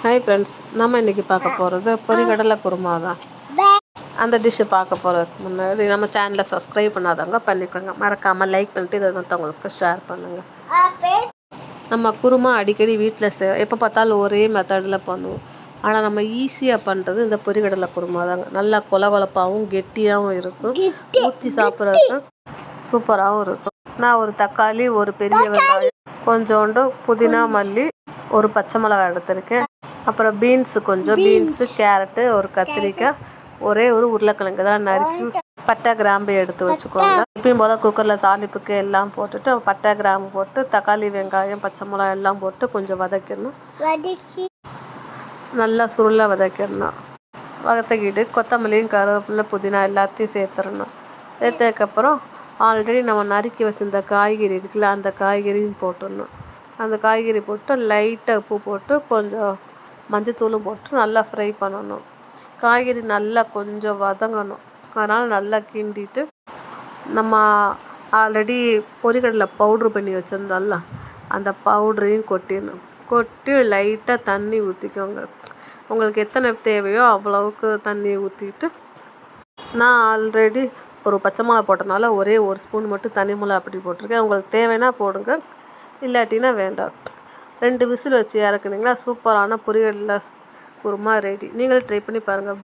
Hi friends, நம்ம இன்றைக்கி பார்க்க போகிறது பொரிகடலை குருமா தான். அந்த டிஷ்ஷு பார்க்க போகிறதுக்கு முன்னாடி நம்ம சேனலை சப்ஸ்கிரைப் பண்ணாதவங்க பண்ணிக்கோங்க. மறக்காமல் லைக் பண்ணிட்டு இதை மற்றவங்களுக்கு ஷேர் பண்ணுங்கள். நம்ம குருமா அடிக்கடி வீட்டில் எப்போ பார்த்தாலும் ஒரே மெத்தடில் பண்ணுவோம். ஆனால் நம்ம ஈஸியாக பண்ணுறது இந்த பொரிகடலை குருமா தாங்க. நல்லா கொலகொலப்பாகவும் கெட்டியாகவும் இருக்கும். ஊற்றி சாப்பிட்றதுக்கு சூப்பராகவும் இருக்கும். நான் ஒரு தக்காளி, ஒரு பெரிய வெங்காயம், கொஞ்சோண்டு புதினா, மல்லி, ஒரு பச்சை மிளகாய் எடுத்திருக்கேன். அப்புறம் பீன்ஸு, கொஞ்சம் பீன்ஸு, கேரட்டு, ஒரு கத்திரிக்காய், ஒரே ஒரு உருளைக்கிழங்கு தான் நறுக்கி, பட்டை கிராம்பு எடுத்து வச்சுக்கோங்க. எப்பயும் போல் குக்கரில் தாளிப்புக்கு எல்லாம் போட்டுட்டு பட்டை கிராம்பு போட்டு தக்காளி, வெங்காயம், பச்சை மிளகாய் எல்லாம் போட்டு கொஞ்சம் வதக்கிடணும். நல்லா சுருளை வதக்கிடணும். வதக்கிட்டு கொத்தமல்லியும் கருவேப்பிலை, புதினா எல்லாத்தையும் சேர்த்துடணும். சேர்த்ததுக்கப்புறம் ஆல்ரெடி நம்ம நறுக்கி வச்சுருந்த காய்கறி இருக்குல்ல, அந்த காய்கறியும் போட்டுடணும். அந்த காய்கறி போட்டு லைட்டாக உப்பு போட்டு கொஞ்சம் மஞ்சத்தூளும் போட்டு நல்லா ஃப்ரை பண்ணணும். காய்கறி நல்லா கொஞ்சம் வதங்கணும். அதனால் நல்லா கிண்டிட்டு நம்ம ஆல்ரெடி பொரிகடலை பவுட்ரு பண்ணி வச்சுருந்தோம்ல, அந்த பவுட்ரையும் கொட்டிடணும். கொட்டி லைட்டாக தண்ணி ஊற்றிக்கோங்க. உங்களுக்கு எத்தனை தேவையோ அவ்வளவுக்கு தண்ணி ஊற்றிட்டு, நான் ஆல்ரெடி ஒரு பச்சை மிளகா போட்டனால ஒரே ஒரு ஸ்பூன் மட்டும் தனி மிளகா அப்படி போட்டிருக்கேன். உங்களுக்கு தேவைன்னா போடுங்க, இல்லாட்டினா வேண்டாம். 2 விசில் வச்சு இறக்குனீங்களா சூப்பரான பொரிகடலை குருமா ரெடி. நீங்களும் ட்ரை பண்ணி பாருங்கள்.